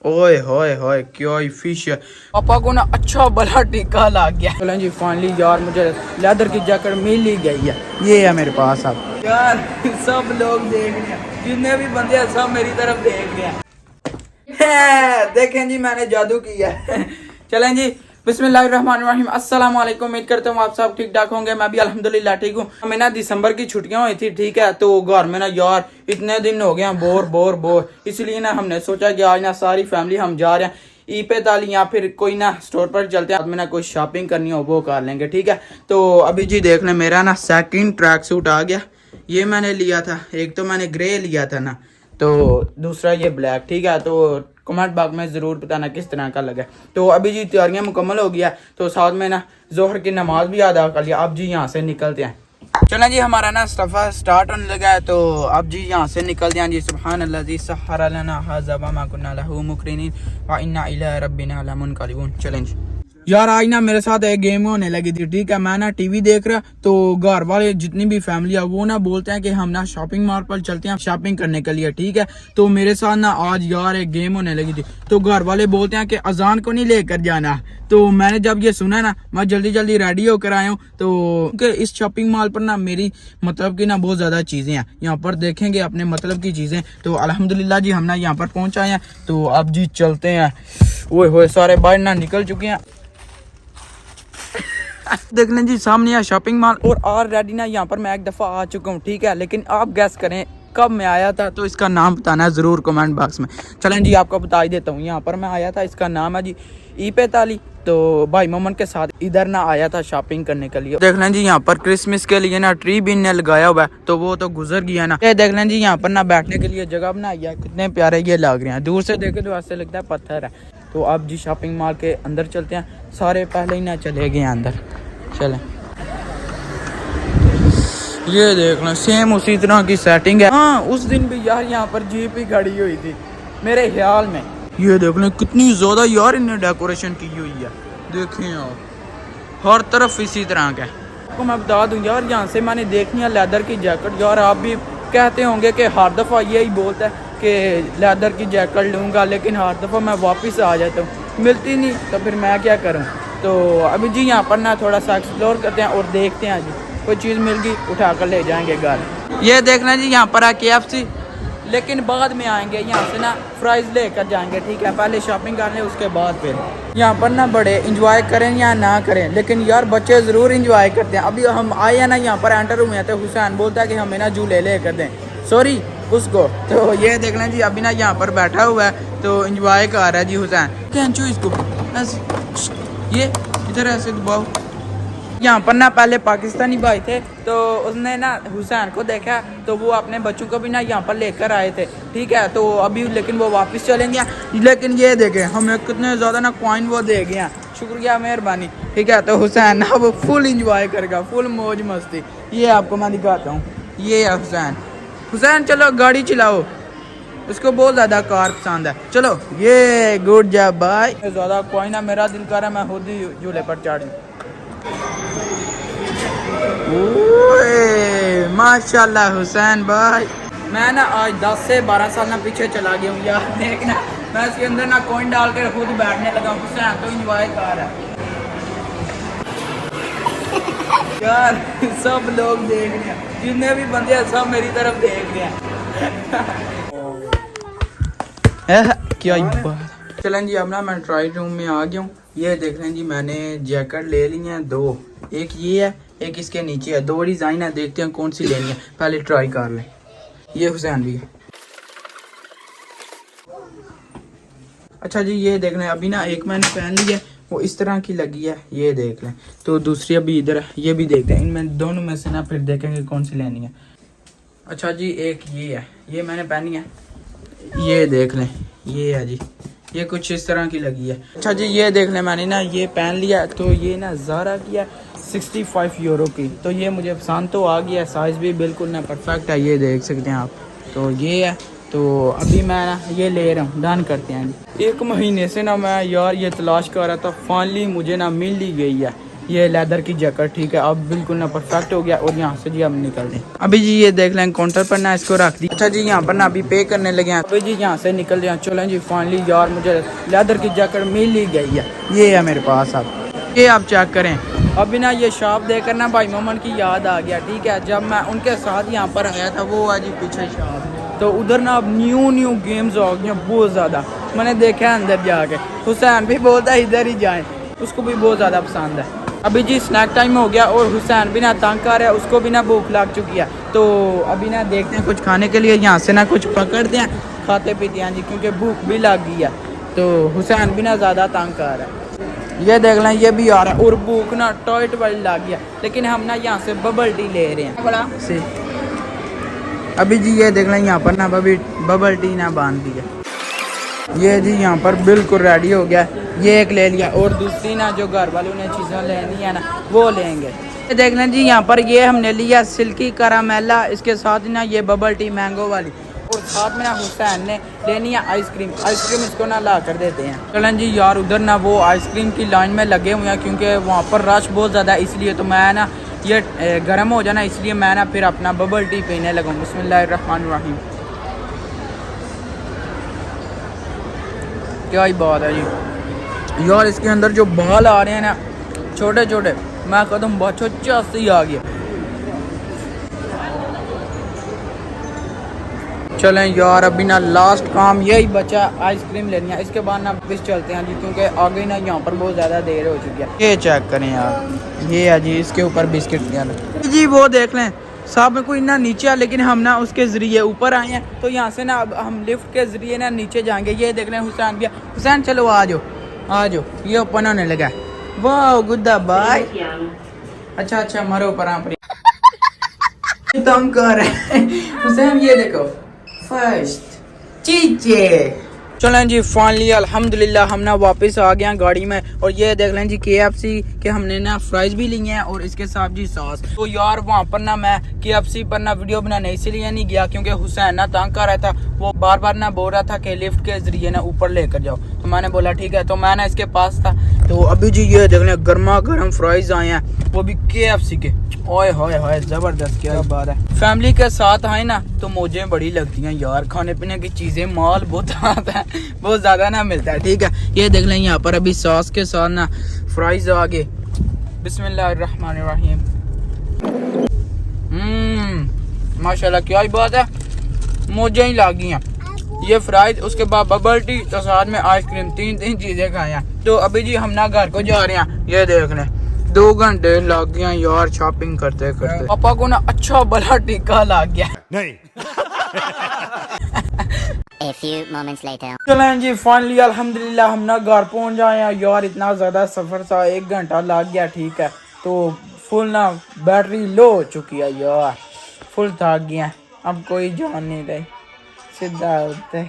ओए होए होए क्या ही फिश है। पापा को ना अच्छा भला टीका लग गया। चलें जी फाइनली यार मुझे लेदर की जैकेट मिल ही गई है। ये है मेरे पास अब यार। सब लोग देख रहे हैं, जितने भी बंदे हैं सब मेरी तरफ देख रहे हैं। देखें जी मैंने जादू किया। चलें जी बिस्मिल्लाहिर्रहमानिर्रहीम। अस्सलाम वालेकुम। उम्मीद करता हूँ आप सब ठीक ठाक होंगे। मैं भी अल्हम्दुलिल्लाह ठीक हूँ। हमें ना दिसंबर की छुट्टियां हुई थी, ठीक है, तो घर में ना यार इतने दिन हो गए हैं बोर, इसलिए ना हमने सोचा कि आज ना सारी फैमिली हम जा रहे हैं ई पे ताली या फिर कोई ना स्टोर पर चलते हैं, में ना कोई शॉपिंग करनी हो वो कर लेंगे, ठीक है। तो अभी जी देख लें मेरा ना सेकंड ट्रैक सूट आ गया। ये मैंने लिया था, एक तो मैंने ग्रे लिया था ना, तो दूसरा ये ब्लैक, ठीक है। तो कमेंट बॉक्स में ज़रूर बताना किस तरह का लगा। तो अभी जी तैयारियां मुकम्मल हो गया, तो साथ में ना जोहर की नमाज भी अदा कर लिया। अब जी यहाँ से निकलते हैं। चलें जी हमारा ना सफ़र स्टार्ट होने लगा है, तो अब जी यहाँ से निकलते हैं जी। सुब्हान अल्लाज़ी सह्हर लना हाज़ा व मा कुन्ना लहू मुक़रिनीन व इन्ना इला रब्बिना लमुनक़लिबून। चलें जी यार आज ना मेरे साथ एक गेम होने लगी थी, ठीक है। मैं ना टीवी देख रहा, तो घर वाले जितनी भी फैमिली है वो ना बोलते हैं कि हम ना शॉपिंग मॉल पर चलते हैं शॉपिंग करने के लिए, ठीक है। तो मेरे साथ ना आज यार एक गेम होने लगी थी, तो घर वाले बोलते हैं कि अजान को नहीं लेकर जाना। तो मैंने जब ये सुना ना मैं जल्दी जल्दी रेडी होकर आया हूँ। तो इस शॉपिंग मॉल पर ना मेरी मतलब की ना बहुत ज़्यादा चीज़ें हैं, यहाँ पर देखेंगे अपने मतलब की चीज़ें। तो अल्हम्दुलिल्लाह जी हम ना यहाँ पर पहुँच आए हैं, तो अब जी चलते हैं। ओए होए सारे बाहर ना निकल चुके हैं। देख लें जी सामने है शॉपिंग मॉल, और ऑलरेडी ना यहाँ पर मैं एक दफ़ा आ चुका हूँ, ठीक है। लेकिन आप गैस करें कब मैं आया था, तो इसका नाम बताना है ज़रूर कमेंट बॉक्स में। चलें जी आपको बता ही देता हूँ, यहाँ पर मैं आया था, इसका नाम है जी ई पे ताली। तो भाई मोमन के साथ इधर ना आया था शॉपिंग करने के लिए। देख लें जी यहाँ पर क्रिसमस के लिए ना ट्री भी ने लगाया हुआ है, तो वो तो गुजर गया ना। ये देख लें जी यहाँ पर ना बैठने के लिए जगह बनाई है, कितने प्यारे ये लग रहे हैं। दूर से देखे तो ऐसे लगता है पत्थर है। तो अब जी शॉपिंग मॉल के अंदर चलते हैं, सारे पहले ही ना चले गए अंदर। चलें ये देख लें सेम उसी तरह की सेटिंग है। हाँ उस दिन भी यार यहाँ पर जीप ही खड़ी हुई थी मेरे ख्याल में। ये देख लें कितनी ज़्यादा यार इन्हें डेकोरेशन की हुई है, देखें आप हर तरफ इसी तरह का। आपको मैं बता दूं यार यहाँ से मैंने देखनी है लेदर की जैकेट। यार आप भी कहते होंगे कि हर दफ़ा यही बोलता है कि लेदर की जैकेट लूँगा, लेकिन हर दफ़ा मैं वापस आ जाता हूँ, मिलती नहीं, तो फिर मैं क्या करूँ। तो अभी जी यहाँ पर ना थोड़ा सा एक्सप्लोर करते हैं और देखते हैं जी कोई चीज़ मिल गई उठा कर ले जाएंगे घर। ये देखना जी यहाँ पर है KFC, लेकिन बाद में आएंगे यहाँ से ना फ्राइज़ लेकर जाएंगे, ठीक है। पहले शॉपिंग कर लें उसके बाद फिर यहाँ पर ना बड़े इंजॉय करें या ना करें, लेकिन यार बच्चे ज़रूर इंजॉय करते हैं। अभी हम आए हैं ना यहाँ पर एंटर हुए हैं, तो हुसैन बोलता है कि हमें ना झूले ले कर दें, सॉरी उसको। तो ये देख लें जी अभी ना यहाँ पर बैठा हुआ है, तो इंजॉय कर रहा है जी हुसैन। कैंचो इसको ये इधर ऐसे दबाओ। यहाँ पर ना पहले पाकिस्तानी भाई थे, तो उसने ना हुसैन को देखा, तो वो अपने बच्चों को भी ना यहाँ पर लेकर आए थे, ठीक है। तो अभी लेकिन वो वापस चलेंगे, लेकिन ये देखें हमें कितने ज़्यादा ना कॉइन वो दे गए हैं, शुक्रिया मेहरबानी, ठीक है। तो हुसैन ना वो फुल इंजॉय करेगा, फुल मौज मस्ती। ये आपको मैं दिखाता हूँ, ये है हुसैन। हुसैन चलो गाड़ी चलाओ, उसको बहुत ज़्यादा कार पसंद है। चलो ये गुड जॉब भाई। ज़्यादा कोई ना मेरा दिल कर रहा है मैं खुद ही झूले पर चढ़ जाऊं। माशाल्लाह हुसैन भाई। मैं ना आज 10 से 12 साल ना पीछे चला गया हूँ यार। देखना मैं इसके अंदर ना कॉइन डाल कर खुद बैठने लगा हूँ। हुसैन तो इंजॉय कर रहा है यार। सब लोग देख रहे हैं, जितने भी बंदे हैं सब मेरी तरफ देख रहे हैं। क्या बात। चलें जी अब ना मैं ट्राई रूम में आ गया हूँ। ये देख लें जी मैंने जैकेट ले ली है दो, एक ये है एक इसके नीचे है, दो डिज़ाइन है, देखते हैं कौन सी लेनी है, पहले ट्राई कर लें। ये हुसैन भी है। अच्छा जी ये देख लें अभी ना एक मैंने पहन ली है, वो इस तरह की लगी है, ये देख लें। तो दूसरी अभी इधर है, ये भी देखते हैं। इनमें दोनों में से ना फिर देखेंगे कौन सी लेनी है। अच्छा जी एक ये है, ये मैंने पहनी है, ये देख लें, ये है जी, ये कुछ इस तरह की लगी है। अच्छा जी ये देख लें मैंने ना ये पहन लिया, तो ये ना ज़ारा की है 65 यूरो की। तो ये मुझे पसंद तो आ गया, साइज़ भी बिल्कुल ना परफेक्ट है, ये देख सकते हैं आप। तो ये है, तो अभी मैं ना ये ले रहा हूँ, डन करते हैं जी। एक महीने से ना मैं यार ये तलाश कर रहा था, फाइनली मुझे ना मिल ही गई है। ये लेदर की जैकेट, ठीक है। अब बिल्कुल ना परफेक्ट हो गया और यहाँ से जी हम निकल रहे हैं। अभी जी ये देख लें काउंटर पर ना इसको रख दी। अच्छा जी यहाँ पर ना अभी पे करने लगे हैं। अभी जी यहाँ से निकल रहे हैं। चलें जी फाइनली यार मुझे लेदर की जैकेट मिल ही गई है। ये है मेरे पास। अब ये आप चेक करें। अभी ना ये शॉप देखकर ना भाई मोहम्मद की याद आ गया, ठीक है। जब मैं उनके साथ यहाँ पर आया था, वो आज पीछे शॉप, तो उधर ना अब न्यू गेम्स आ गई हैं बहुत ज़्यादा। मैंने देखा है अंदर जाके, हुसैन भी बोलता है इधर ही जाएं, उसको भी बहुत ज़्यादा पसंद है। अभी जी स्नैक टाइम हो गया और हुसैन भी ना तंग कर रहा है, उसको भी ना भूख लग चुकी है। तो अभी ना देखते हैं कुछ खाने के लिए, यहाँ से ना कुछ पकड़ते हैं, खाते पीते हैं जी, क्योंकि भूख भी लग गई है। तो हुसैन भी ना ज़्यादा तंग कर रहा है। ये देख लें ये भी आ रहा है और भूख ना टॉयट वाली लग गया। लेकिन हम ना यहाँ से बबल टी ले रहे हैं बड़ा से। अभी जी ये देख लें यहाँ पर ना बबल टी ना बांध दी है। ये जी यहाँ पर बिल्कुल रेडी हो गया। ये एक ले लिया और दूसरी ना जो घर वालों ने चीज़ें लेनी है ना वो लेंगे। ये देख लें जी यहाँ पर ये हमने लिया सिल्की करामेला, इसके साथ ना ये बबल टी मैंगो वाली, और साथ में ना हुसैन ने लेनी है आइसक्रीम। आइसक्रीम इसको ना ला कर देते हैं। चलें जी यार उधर ना वो आइसक्रीम की लाइन में लगे हुए हैं, क्योंकि वहाँ पर रश बहुत ज़्यादा, इसलिए तो मैं ना ये गर्म हो जाना, इसलिए मैं ना फिर अपना बबल टी पीने लगा। बिस्मिल्लाहिर्रहमानिर्रहीम। क्या ही बात है जी यार, इसके अंदर जो बाल आ रहे हैं ना छोटे छोटे, मैं कदम बहुत छोटा से ही आ गया। चलें यार अभी ना लास्ट काम यही बचा, आइसक्रीम लेनी है। इसके बाद ना वापस चलते हैं जी, क्योंकि आगे ना यहाँ पर बहुत ज़्यादा देर हो चुकी है। ये चेक करें यार, ये है जी इसके ऊपर बिस्किट जी, वो देख लें साहब में कोई ना नीचे है, लेकिन हम ना उसके ज़रिए ऊपर आए हैं। तो यहाँ से ना अब हम लिफ्ट के ज़रिए ना नीचे जाएंगे। ये देख लें हुसैन भी, हुसैन चलो आ जाओ, ये ओपन होने लगा। वाह गुड्डा बाय। अच्छा मारो ऊपर आप तुम कर रहे हुसैन, ये देखो फर्स्ट चीज़ें। चलें जी फाइनली अल्हम्दुलिल्लाह हम ना वापस आ गए हैं गाड़ी में। और ये देख लें जी KFC के हमने ना फ्राइज भी लिए हैं और इसके साथ जी सॉस। तो यार वहाँ पर ना मैं KFC पर ना वीडियो बनाने इसलिए नहीं गया, क्योंकि हुसैन ना तंग कर रहा था, वो बार बार ना बोल रहा था कि लिफ्ट के जरिए ना ऊपर लेकर जाओ। तो मैंने बोला ठीक है, तो मैं ना इसके पास था। तो अभी जी ये देख लें गर्मा गर्म फ्राइज आए हैं, वो भी KFC के। ओए होए जबरदस्त, क्या बात है। फैमिली के साथ आए ना तो मौजें बड़ी लगती हैं यार, खाने पीने की चीजें माल बहुत आता है, बहुत ज्यादा ना मिलता है, ठीक है। ये देख लें यहाँ पर अभी सॉस के साथ ना फ्राइज आ गए। बिस्मिल्लाहिर्रहमानिर्रहीम। माशाल्लाह क्या ही बात है, मौजें ही लागी हैं। ये फ्राइज, उसके बाद बबल टी, तो साथ में आइसक्रीम, तीन चीजें खाए हैं। तो अभी जी हम ना घर को जा रहे हैं। ये देख लें 2 घंटे लग गया यार शॉपिंग करते करते। पापा को ना अच्छा बड़ा टीका लग गया नहीं। A few moments later. चलें जी फाइनली अल्हम्दुलिल्लाह हम ना घर पहुंच जाए हैं यार। इतना ज़्यादा सफ़र था, 1 घंटा लग गया, ठीक है। तो फुल ना बैटरी लो हो चुकी है यार, फुल थक गया। अब कोई जान नहीं रही, सीधा होते।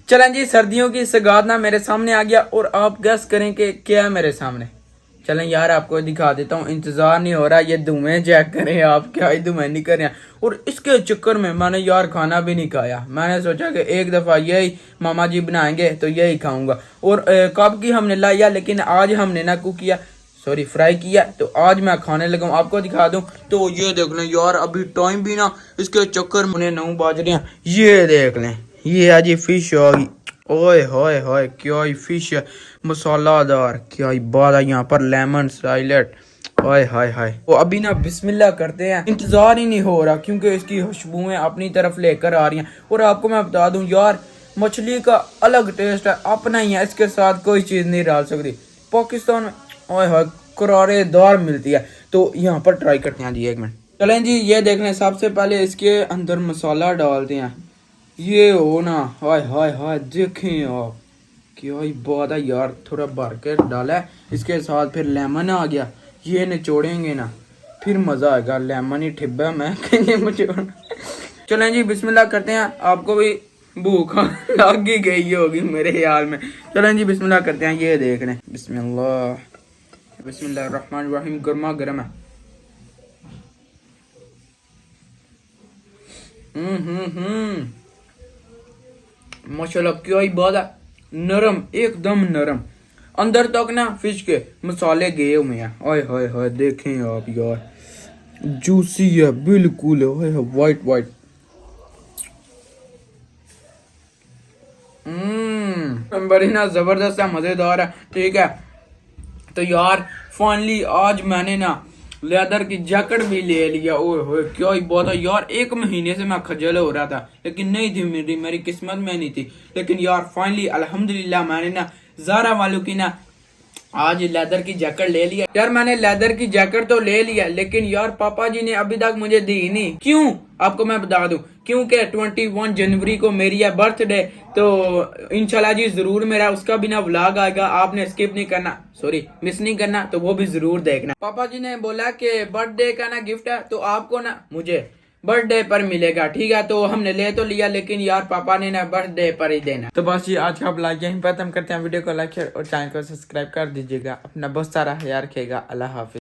चलें जी सर्दियों की सगात ना मेरे सामने आ गया और आप गेस करें कि क्या है मेरे सामने। चलें यार आपको दिखा देता हूँ, इंतजार नहीं हो रहा। ये धुएं चेक करें आप, क्या ही धुएं नहीं कर रहे हैं। और इसके चक्कर में मैंने यार खाना भी नहीं खाया। मैंने सोचा कि एक दफ़ा यही मामा जी बनाएंगे तो यही खाऊंगा। और कब की हमने लाया, लेकिन आज हमने ना कुक किया, सॉरी फ्राई किया। तो आज मैं खाने लगा हूँ, आपको दिखा दूँ। तो ये देख लें यार, अभी टाइम भी ना इसके चक्कर में 9 बज रहे हैं। ये देख लें, ये आज फिश आ गई। ओए होए क्या ही फिश है, मसालादार, क्या ही बात है। यहाँ पर लेमन साइलेट, ओए हाय। तो अभी ना बिस्मिल्लाह करते हैं, इंतजार ही नहीं हो रहा, क्योंकि इसकी खुशबुएं अपनी तरफ लेकर आ रही हैं। और आपको मैं बता दूं यार, मछली का अलग टेस्ट है, अपना ही है, इसके साथ कोई चीज़ नहीं डाल सकती। पाकिस्तान में ओए हाय करारेदार मिलती है। तो यहाँ पर ट्राई करते हैं जी, 1 मिनट। चलें जी ये देख लें, सबसे पहले इसके अंदर मसाला डालते हैं। ये हो ना, हाय देखें आप, क्या ही बात है यार। थोड़ा भर के डाला है, इसके साथ फिर लेमन आ गया। ये निचोड़ेंगे ना फिर मज़ा आएगा। लेमन ही ठिब्बा मैं कहीं निचोड़ना। चलें जी बिस्मिल्लाह करते हैं, आपको भी भूख लग ही गई होगी मेरे ख्याल में। चलें जी बिस्मिल्लाह करते हैं। ये देख लें, बिस्मिल्लाहिर्रहमानिर्रहीम, गर्मा गर्म है। माशाल्लाह क्या ही बात है, नरम, एकदम नरम। अंदर तक ना फिश के मसाले गए हुए हैं। ओए होए होए, देखें आप यार, जूसी है बिल्कुल, ओए वाइट वाइट। बड़ी ना जबरदस्त है, मजेदार है। ठीक है, तो यार फाइनली आज मैंने ना लेदर की जैकेट भी ले लिया। ओए होए क्या ही बात है यार, 1 महीने से मैं खजल हो रहा था, लेकिन नहीं थी मेरी किस्मत में नहीं थी। लेकिन यार फाइनली अल्हम्दुलिल्लाह मैंने ना ज़ारा वालों की ना आज लेदर की जैकेट ले लिया। यार मैंने लेदर की जैकेट तो ले लिया, लेकिन यार पापा जी ने अभी तक मुझे दी नहीं। क्यों, आपको मैं बता दूं, क्योंकि 21 जनवरी को मेरी है बर्थडे। तो इंशाल्लाह जी जरूर मेरा उसका भी ना व्लॉग आएगा, आपने स्किप नहीं करना, सॉरी मिस नहीं करना, तो वो भी जरूर देखना। पापा जी ने बोला कि बर्थडे का ना गिफ्ट है तो आपको ना मुझे बर्थडे पर मिलेगा। ठीक है, तो हमने ले तो लिया, लेकिन यार पापा ने ना बर्थडे पर ही देना। तो बस ये आज का ब्लॉग यहीं पर खत्म करते हैं। वीडियो को लाइक शेयर और चैनल को सब्सक्राइब कर दीजिएगा। अपना बहुत सारा ख्याल रखिएगा। अल्लाह हाफिज।